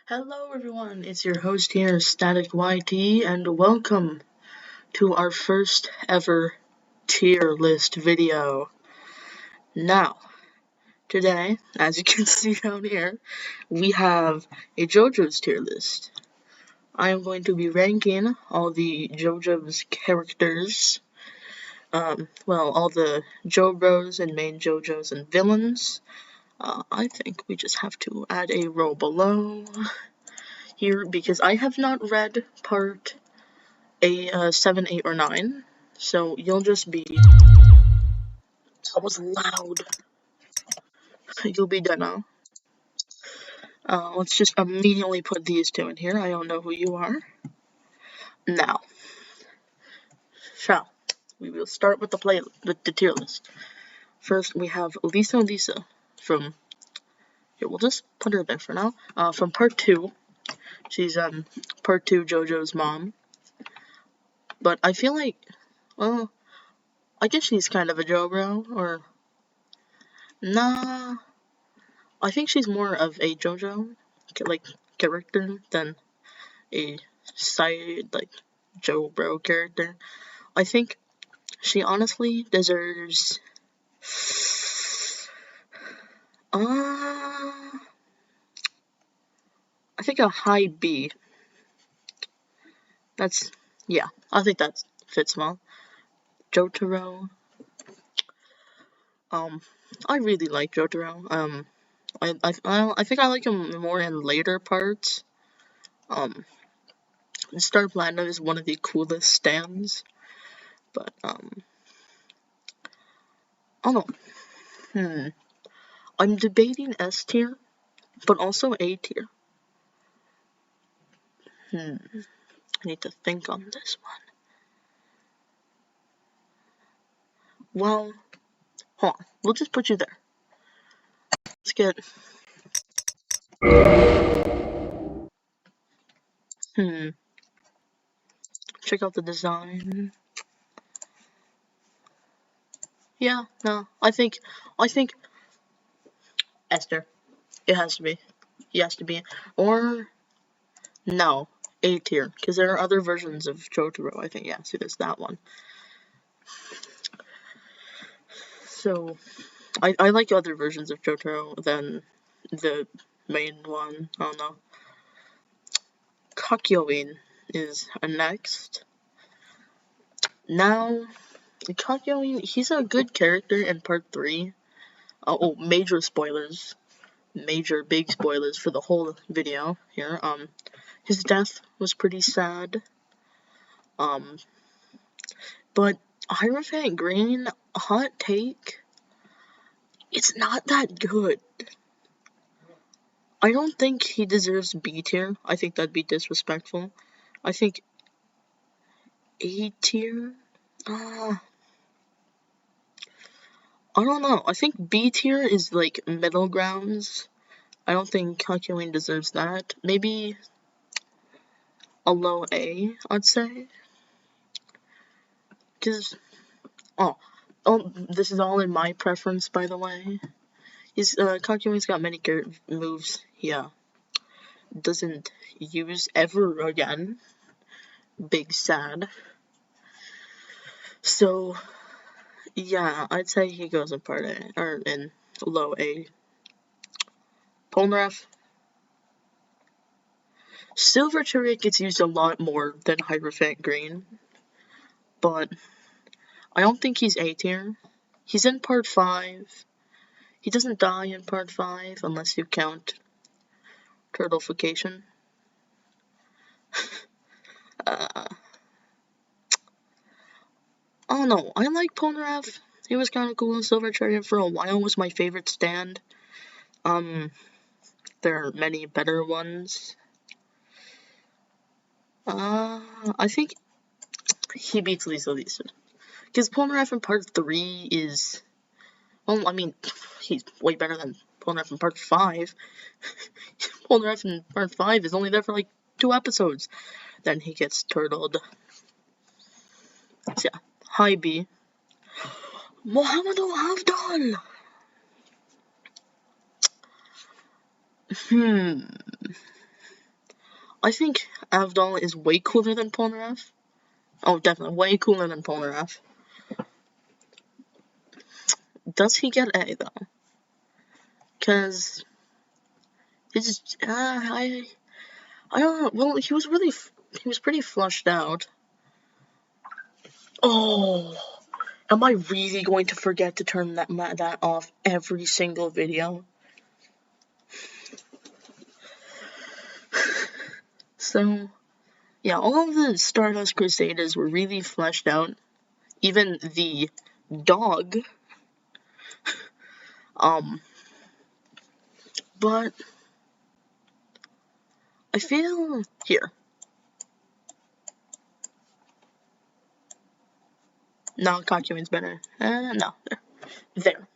Hello everyone, it's your host here, Static YT, and welcome to our first ever tier list video. Now, today, as you can see down here, we have a JoJo's tier list. I am going to be ranking all the JoJo's characters, all the jobros and main JoJos and villains. I think we just have to add a row below here because I have not read part 7, 8, or 9, so you'll just be... That was loud. You'll be done now. Let's just immediately put these two in here. I don't know who you are. Now, we will start with the tier list. First, we have Lisa from... Here, we'll just put her there for now. From part 2. She's, part 2 JoJo's mom. But I feel like, well, I guess she's kind of a jobro, or... Nah, I think she's more of a JoJo, character than a side, jobro character. I think she honestly deserves... I think a high B. I think that fits well. Jotaro. I really like Jotaro. I think I like him more in later parts. Star Platinum is one of the coolest stands, but I don't know. I'm debating S tier, but also A tier. I need to think on this one. Well, hold on. We'll just put you there. Let's get... Check out the design. Yeah, no, I think Esther. It has to be. He has to be. Or, no, A tier. Because there are other versions of Jotaro, I think. Yeah, see, there's that one. So, I like other versions of Jotaro than the main one. I don't know. Kakyoin is next. Now, Kakyoin, he's a good character in part 3. Major spoilers. Major big spoilers for the whole video here. His death was pretty sad. But Hierophant Green, hot take, it's not that good. I don't think he deserves B tier. I think that'd be disrespectful. I think A tier? I don't know. I think B tier is like middle grounds. I don't think Kakyoin deserves that. Maybe a low A, I'd say. Because, this is all in my preference, by the way. Kakyoin's got many moves he doesn't use ever again. Big sad. So, yeah, I'd say he goes in part A, or in low A. Polnareff. Silver Chariot gets used a lot more than Hierophant Green, but I don't think he's A tier. He's in part 5. He doesn't die in part 5 unless you count turtleification. I don't know. I like Polnareff. He was kind of cool in Silver Chariot for a while. Was my favorite stand. There are many better ones. I think he beats Lisa. Because Polnareff in part 3 is... Well, I mean, he's way better than Polnareff in part 5. Polnareff in part 5 is only there for like 2 episodes. Then he gets turtled. So, yeah, high B. Mohammedo Havdal! I think Avdol is way cooler than Polnareff. Oh, definitely way cooler than Polnareff. Does he get A though? Cause his I don't know. Well, he was pretty flushed out. Oh, am I really going to forget to turn that off every single video? So, yeah, all of the Stardust Crusaders were really fleshed out. Even the dog. But I feel here. No, Concubin's better. No, there.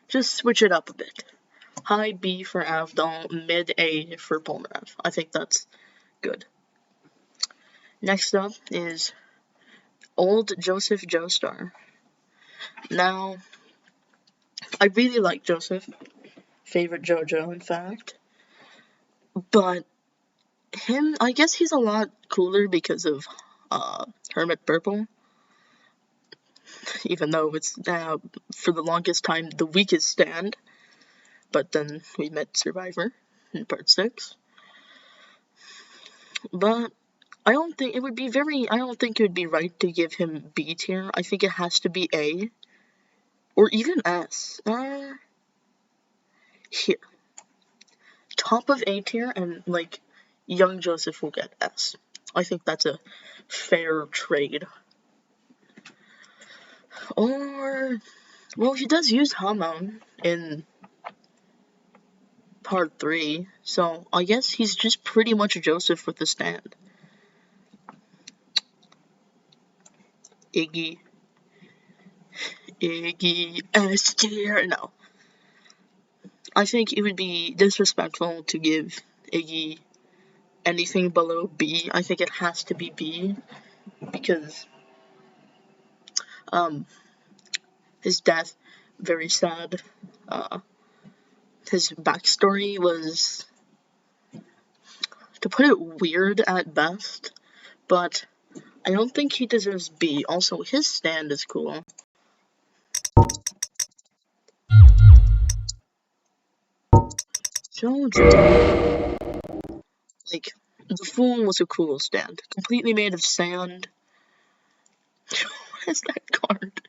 Just switch it up a bit. High B for Avdol, mid A for Polnareff. I think that's good. Next up is Old Joseph Joestar. Now, I really like Joseph. Favorite JoJo, in fact. But him, I guess he's a lot cooler because of Hermit Purple. Even though it's for the longest time the weakest stand. But then we met Survivor in part 6. But I don't think it would be right to give him B tier. I think it has to be A. Or even S. Here. Top of A tier and, like, young Joseph will get S. I think that's a fair trade. Or, well, he does use Hamon in part 3, so I guess he's just pretty much Joseph with the stand. Iggy S tier. No. I think it would be disrespectful to give Iggy anything below B. I think it has to be B because his death, very sad. His backstory was, to put it, weird at best, but I don't think he deserves B. Also, his stand is cool. JoJo. Like, the Fool was a cool stand. Completely made of sand. What is that card?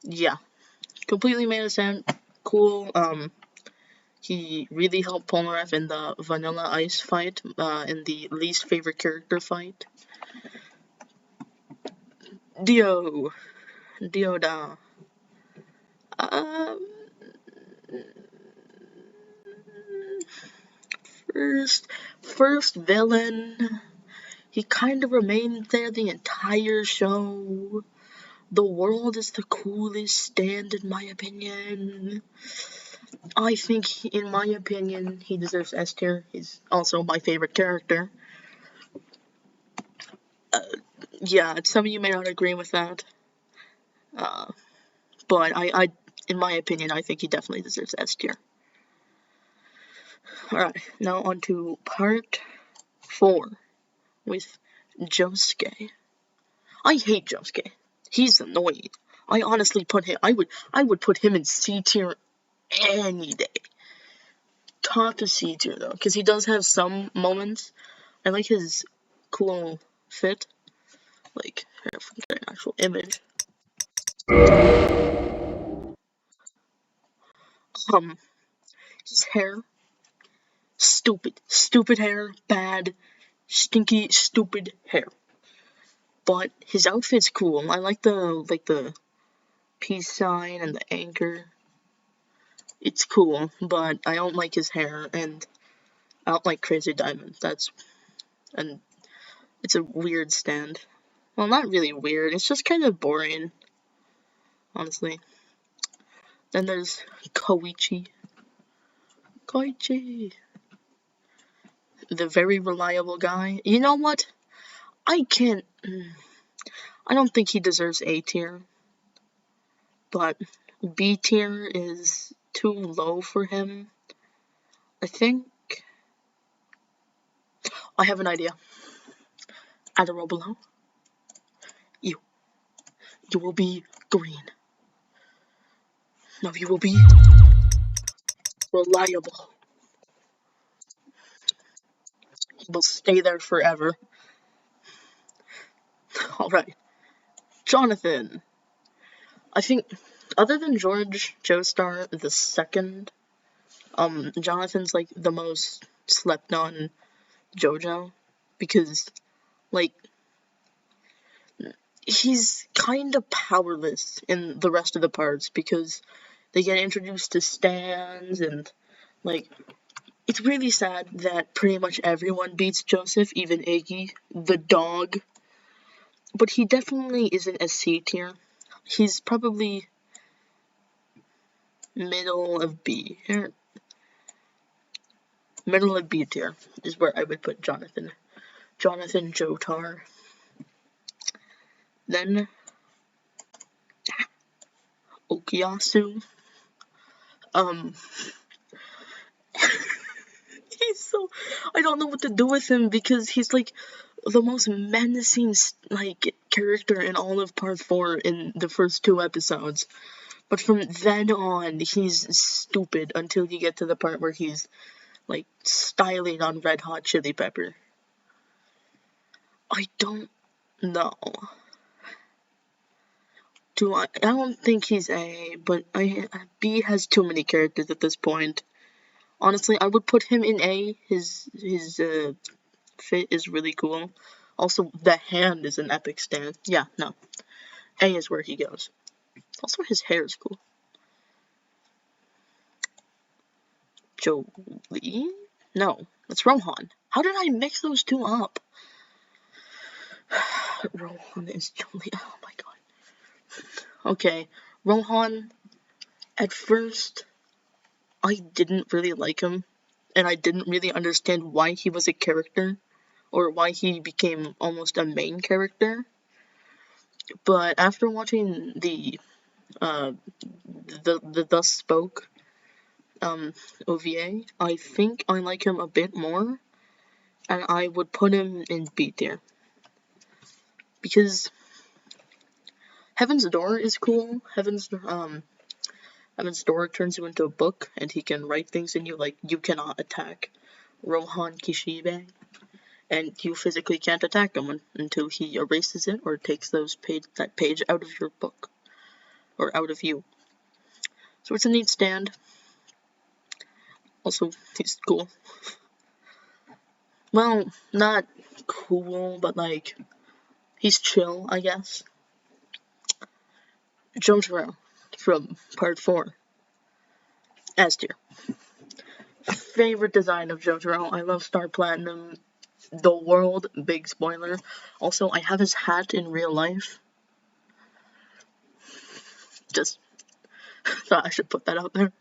Yeah. Completely made of sand. Cool. He really helped Polnareff in the Vanilla Ice fight, in the least favorite character fight. Dioda. First villain. He kind of remained there the entire show. The world is the coolest stand, in my opinion. I think, in my opinion, he deserves S tier. He's also my favorite character. Yeah, some of you may not agree with that. But I, in my opinion, I think he definitely deserves S tier. Alright, now on to part 4 with Josuke. I hate Josuke. He's annoying. I honestly I would put him in C tier any day. Top of C tier though, because he does have some moments. I like his cool fit. Like, if we get an actual image. His hair. Stupid hair. Bad. Stinky, stupid hair. But his outfit's cool. I like the peace sign and the anchor. It's cool, but I don't like his hair, and I don't like Crazy Diamond. And it's a weird stand. Well, not really weird, it's just kind of boring, honestly. Then there's Koichi. The very reliable guy. You know what? I don't think he deserves A tier. But B tier is too low for him. I think I have an idea. Add a row below. You will be green. No, you will be reliable. He will stay there forever. Alright. Jonathan. I think, other than George Joestar the second, Jonathan's like the most slept on JoJo, because, like, he's kind of powerless in the rest of the parts, because they get introduced to stands, and, like, it's really sad that pretty much everyone beats Joseph, even Iggy, the dog, but he definitely isn't a C tier. He's probably middle of B. Middle of B tier is where I would put Jonathan. Jonathan Jotar. Then Okuyasu. He's so, I don't know what to do with him, because he's like the most menacing like character in all of part 4 in the first 2 episodes. But from then on, he's stupid until you get to the part where he's like styling on Red Hot Chili Pepper. I don't know. I don't think he's A, but B has too many characters at this point. Honestly, I would put him in A. His fit is really cool. Also, the hand is an epic stand. Yeah, no. A is where he goes. Also, his hair is cool. Jolie? No, that's Rohan. How did I mix those two up? Rohan is Jolie. Oh my god. Okay, Rohan, at first, I didn't really like him, and I didn't really understand why he was a character, or why he became almost a main character. But after watching the Thus Spoke OVA, I think I like him a bit more, and I would put him in B tier. Because Heaven's Door is cool. Heaven's Door turns you into a book, and he can write things in you like, you cannot attack Rohan Kishibe, and you physically can't attack him until he erases it or takes that page out of your book, or out of you. So it's a neat stand. Also, he's cool. Well, not cool, but like, he's chill, I guess. Jotaro from part 4. S tier. Favorite design of Jotaro. I love Star Platinum. The world, big spoiler. Also, I have his hat in real life. Just thought I should put that out there.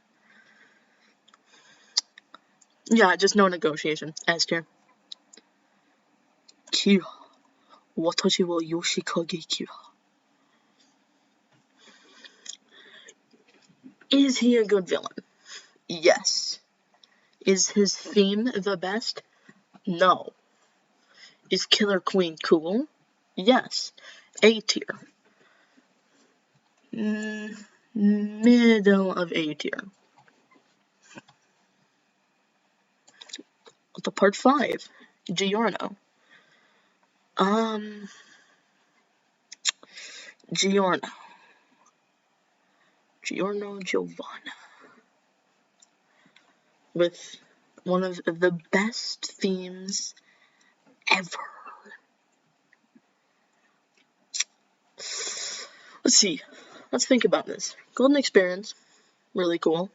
Yeah, just no negotiation. S tier. Kira. Watashi wa Yoshikage Kira. Is he a good villain? Yes. Is his theme the best? No. Is Killer Queen cool? Yes. A tier. Middle of A tier. The part 5. Giorno. Giorno Giovanna. With one of the best themes ever. Let's see. Let's think about this. Golden Experience. Really cool.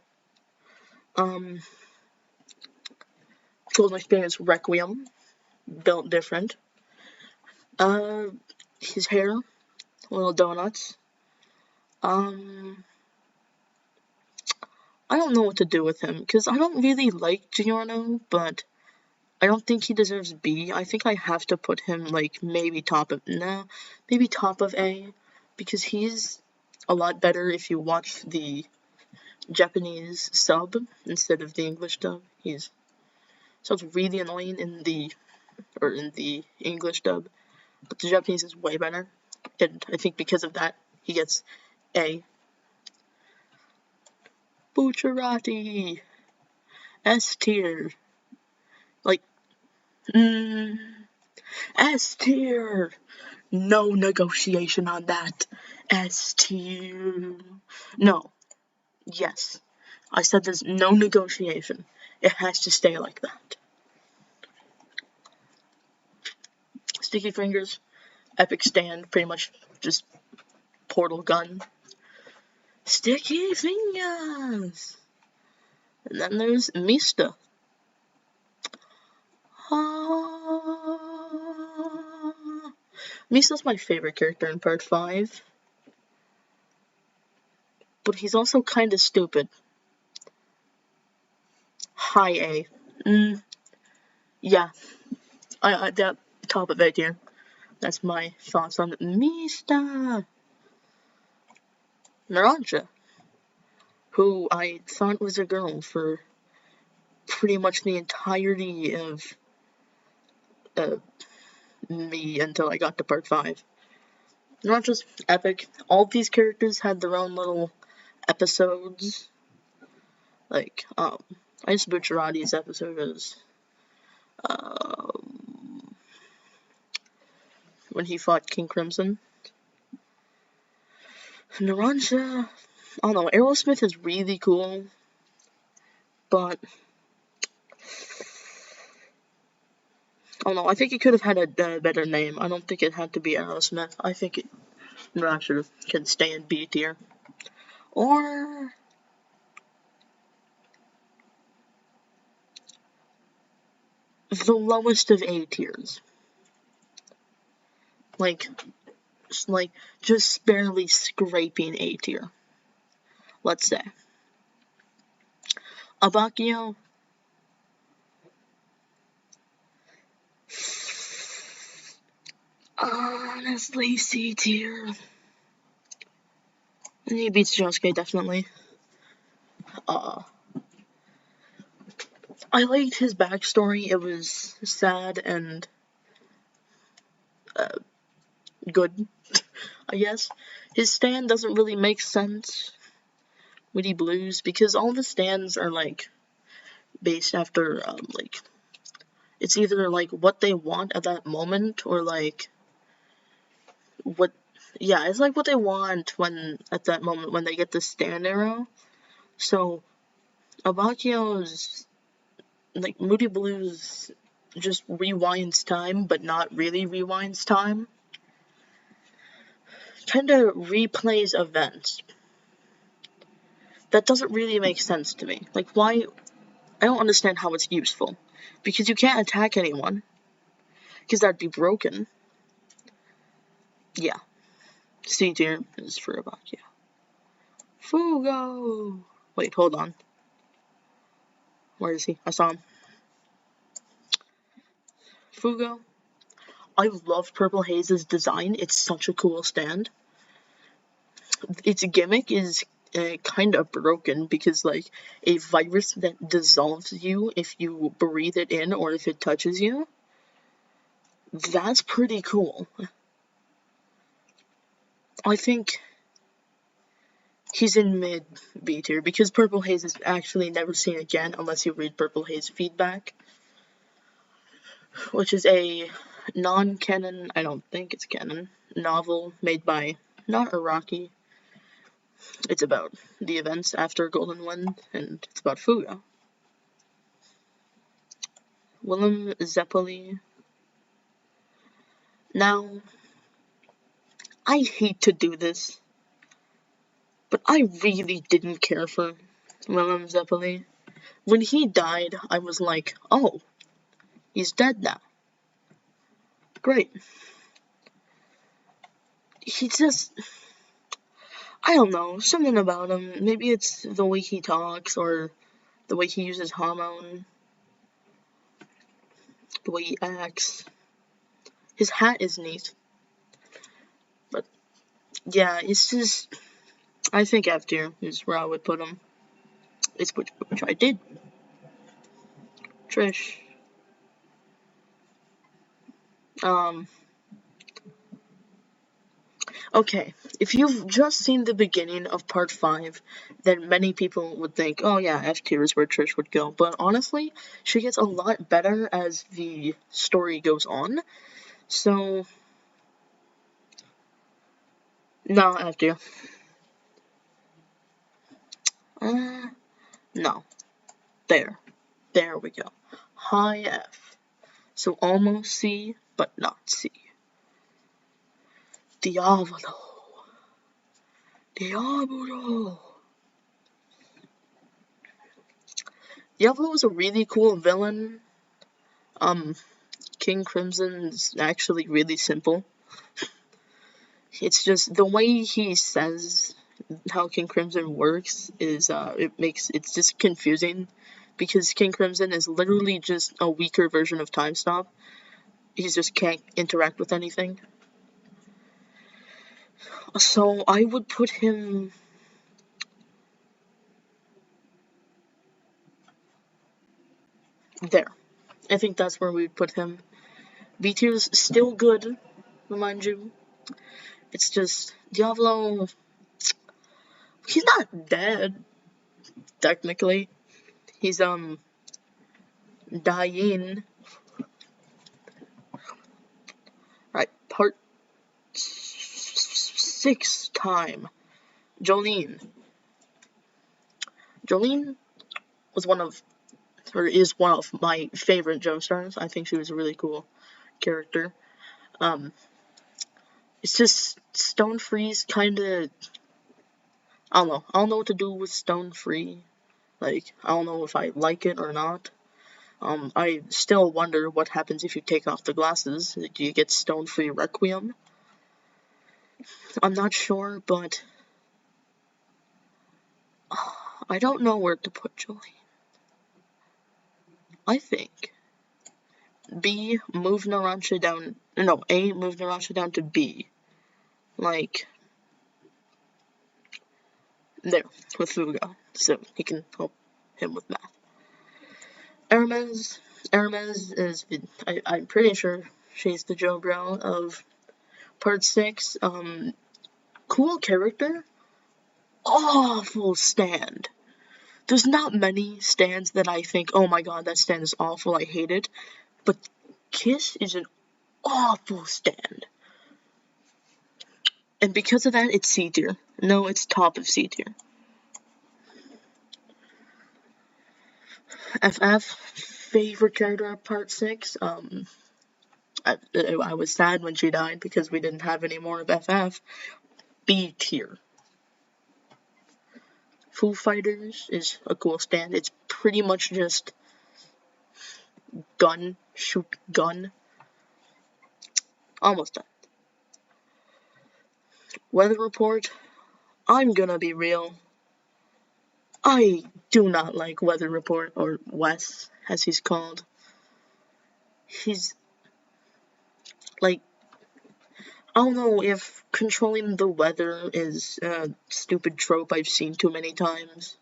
Golden Experience Requiem. Built different. His hair. Little donuts. I don't know what to do with him, because I don't really like Giorno, but I don't think he deserves B. I think I have to put him, like, maybe top of A, because he's a lot better if you watch the Japanese sub instead of the English dub. He's Sounds really annoying in the English dub, but the Japanese is way better, and I think because of that, he gets A. Bucciarati, S tier, like, S tier, no negotiation on that, S tier, no, yes, I said there's no negotiation, it has to stay like that. Sticky Fingers, epic stand, pretty much just portal gun. Sticky Fingers! And then there's Mista. Mista's my favorite character in Part 5. But he's also kind of stupid. High A. Yeah. That top of it here. That's my thoughts on Mista. Naranja, who I thought was a girl for pretty much the entirety of me until I got to Part 5. Naranja's epic. All these characters had their own little episodes. Like, I just Bucciarati's episode is when he fought King Crimson. Naranja, I don't know, Aerosmith is really cool, but I don't know, I think it could have had a better name. I don't think it had to be Aerosmith. I think Naranja can stay in B tier. Or the lowest of A tiers. Like just barely scraping A tier. Let's say. Abakio. Honestly, C tier. And he beats Josuke, definitely. I liked his backstory. It was sad and good, I guess. His stand doesn't really make sense. Witty Blues, because all the stands are like based after like it's either like what they want at that moment or like it's like what they want when at that moment when they get the stand arrow. So Abakio's like Moody Blues just rewinds time, but not really rewinds time. Kinda replays events. That doesn't really make sense to me. Like, why? I don't understand how it's useful. Because you can't attack anyone. Because that'd be broken. Yeah. C tier is for Abakio. Fugo! Wait, hold on. Where is he? I saw him. Fugo. I love Purple Haze's design. It's such a cool stand. Its gimmick is kind of broken because, like, a virus that dissolves you if you breathe it in or if it touches you. That's pretty cool. I think he's in mid B tier because Purple Haze is actually never seen again unless you read Purple Haze Feedback, which is a non-canon, I don't think it's canon, novel made by not Araki. It's about the events after Golden Wind, and it's about Fugo. Willem Zeppeli. Now, I hate to do this, but I really didn't care for Willem Zeppeli. When he died, I was like, oh, he's dead now. Great. He just, I don't know, something about him. Maybe it's the way he talks or the way he uses hormone, the way he acts. His hat is neat. But, yeah, it's just, I think F tier is where I would put him. It's which I did. Trish. Okay, if you've just seen the beginning of part 5, then many people would think, oh yeah, F tier is where Trish would go. But honestly, she gets a lot better as the story goes on. So, no, F tier. No. There. There we go. High F. So almost C, but not C. Diavolo. Diavolo. Diavolo is a really cool villain. King Crimson's actually really simple. It's just the way he says how King Crimson works is it's just confusing because King Crimson is literally just a weaker version of Time Stop. He just can't interact with anything. So I would put him there. I think that's where we'd put him. B tier's still good, remind you. It's just Diavolo. He's not dead technically. He's dying. Right, part 6 time. Jolene. Jolene was is one of my favorite Joestars. I think she was a really cool character. It's just Stone Free's kinda, I don't know. I don't know what to do with Stone Free. Like, I don't know if I like it or not. I still wonder what happens if you take off the glasses. Do you get Stone Free Requiem? I'm not sure, but I don't know where to put Jolene. I think B, move Narancia down. No, A, move Narancia down to B. Like, there, with Fuga. So he can help him with math. Hermes is, I'm pretty sure she's the jobro of part 6. Cool character. Awful stand. There's not many stands that I think, oh my god, that stand is awful, I hate it. But Kiss is an awful stand. And because of that, it's C tier. No, it's top of C tier. FF, favorite character of part 6. I was sad when she died because we didn't have any more of FF. B tier. Foo Fighters is a cool stand. It's pretty much just gun, shoot, gun. Almost done. Weather Report. I'm gonna be real. I do not like Weather Report, or Wes, as he's called. He's like, I don't know if controlling the weather is a stupid trope I've seen too many times,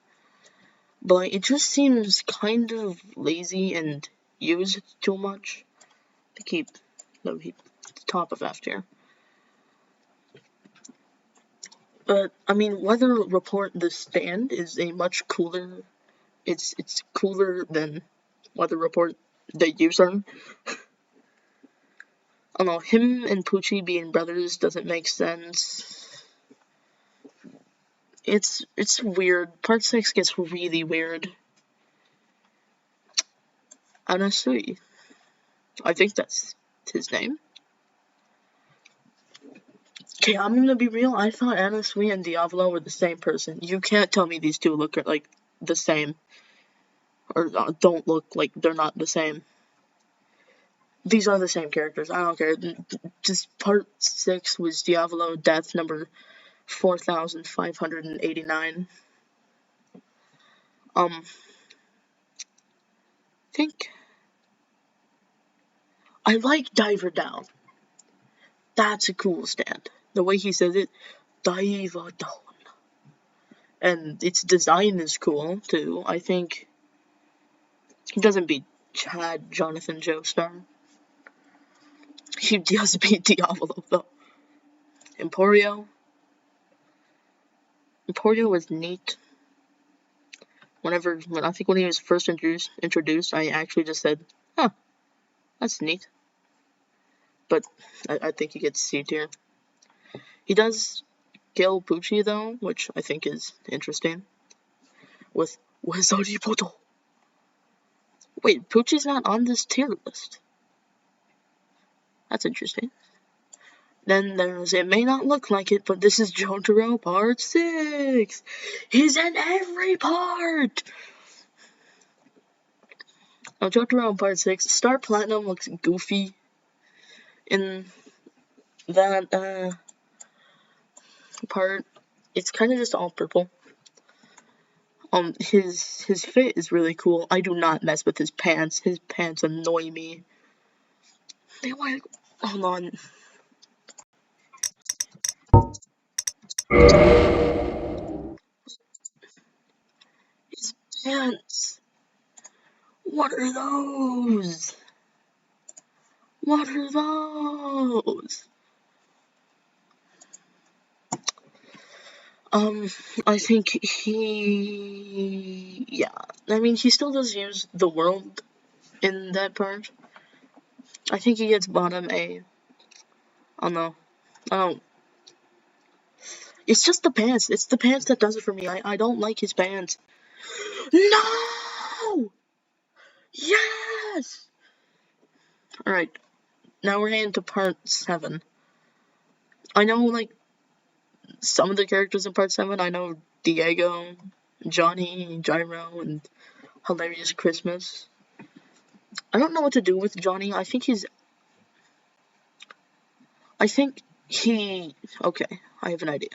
but it just seems kind of lazy and used too much to keep the top of F tier. But I mean, Weather Report the stand is a much cooler. It's cooler than Weather Report the user. I don't know, him and Poochie being brothers doesn't make sense. It's weird. Part 6 gets really weird. Anasui. I think that's his name. Okay, I'm gonna be real. I thought Anasui and Diavolo were the same person. You can't tell me these two look like the same. Or don't look like they're not the same. These are the same characters. I don't care. Just part 6 was Diavolo death number 4589. I think I like Diver Down. That's a cool stand. The way he says it, Diver Down. And its design is cool too. I think he doesn't beat Chad Jonathan Joestar. He does beat Diavolo though. Emporio was neat. When he was first introduced, I actually just said, huh, that's neat. But I think he gets C tier. He does kill Poochie though, which I think is interesting. With Wizardipoto. Wait, Poochie's not on this tier list. That's interesting. Then there's, it may not look like it, but this is Jotaro Part 6! He's in every part! Now, Jotaro Part 6, Star Platinum looks goofy in that, part. It's kind of just all purple. His fit is really cool. I do not mess with his pants. His pants annoy me. They like, hold on. His pants. What are those? What are those? I think yeah. I mean, he still does use the world in that part. I think he gets bottom A. Oh no. Oh. It's just the pants. It's the pants that does it for me. I don't like his pants. No! Yes! Alright. Now we're heading to part 7. I know, like, some of the characters in part 7. I know Diego, Johnny, Gyro, and Hilarious Christmas. I don't know what to do with Johnny. I think okay, I have an idea.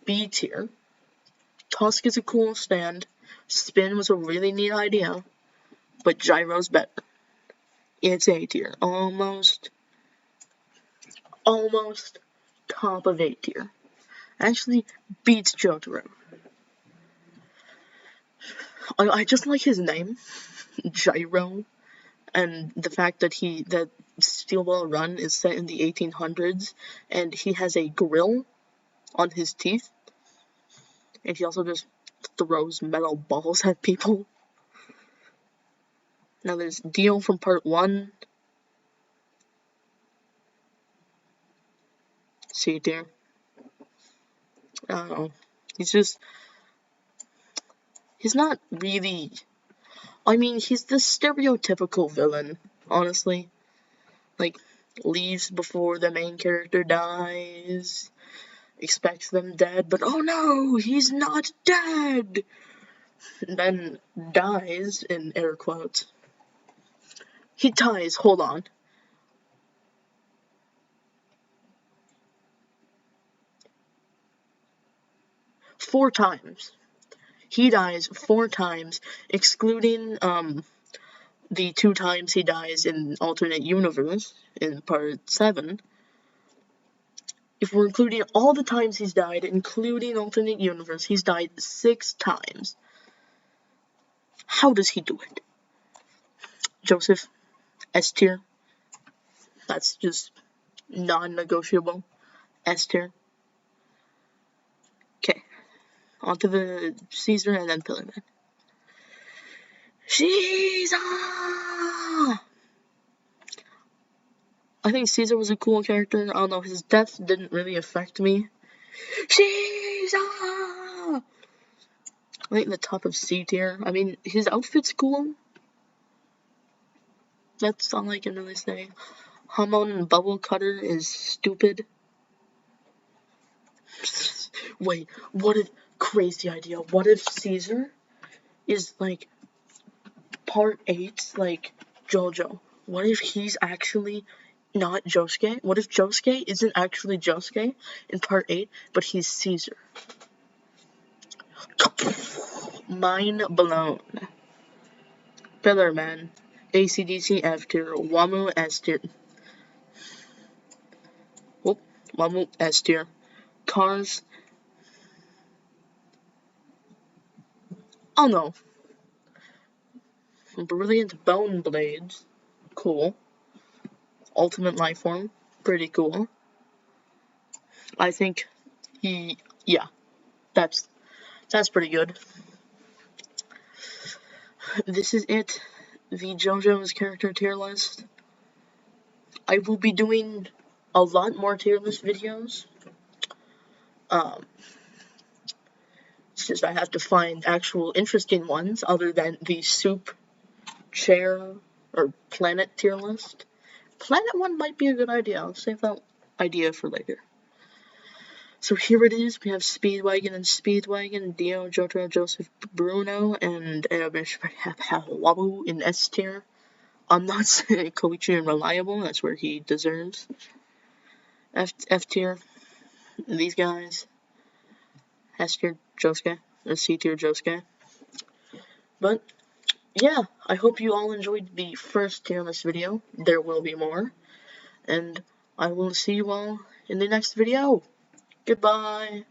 B tier. Tusk is a cool stand. Spin was a really neat idea. But Gyro's better. It's A tier. Almost top of A tier. Actually beats Jotaro. I just like his name. Gyro. And the fact that Steel Ball Run is set in the 1800s, and he has a grill on his teeth, and he also just throws metal balls at people. Now there's Dio from part 1. C tier. I don't know. He's not really, I mean, he's the stereotypical villain, honestly. Like, leaves before the main character dies, expects them dead, but oh no, he's not dead! And then dies, in air quotes. He dies, hold on. Four times. He dies 4 times, excluding, the 2 times he dies in alternate universe, in part 7. If we're including all the times he's died, including alternate universe, he's died 6 times. How does he do it? Joseph, S tier. That's just non-negotiable. S tier. Okay. On to the Caesar and then Pillar Man. Caesar! I think Caesar was a cool character. I don't know, his death didn't really affect me. Caesar! I think the top of C tier. I mean, his outfit's cool. That's all I can really say. Hamon Bubble Cutter is stupid. Wait, what if, crazy idea, what if Caesar is like part 8, like JoJo? What if he's actually not Josuke? What if Josuke isn't actually Josuke in part 8, but he's Caesar? Mind blown. Pillar Man, ACDC F tier, Wamu S tier. Whoop, Wamu S tier. Cars. Oh no. Brilliant Bone Blades. Cool. Ultimate Life Form, pretty cool. I think yeah, that's pretty good. This is it, the JoJo's character tier list. I will be doing a lot more tier list videos. It's just I have to find actual interesting ones other than the soup, chair, or planet tier list. Planet one might be a good idea. I'll save that idea for later. So here it is. We have Speedwagon, Dio, Jotaro, Joseph, Bruno, and Wabu in S tier. I'm not saying Koichi and Reliable. That's where he deserves. F tier. These guys. S tier, Josuke. And C tier, Josuke. But yeah, I hope you all enjoyed the first tier list video. There will be more. And I will see you all in the next video. Goodbye.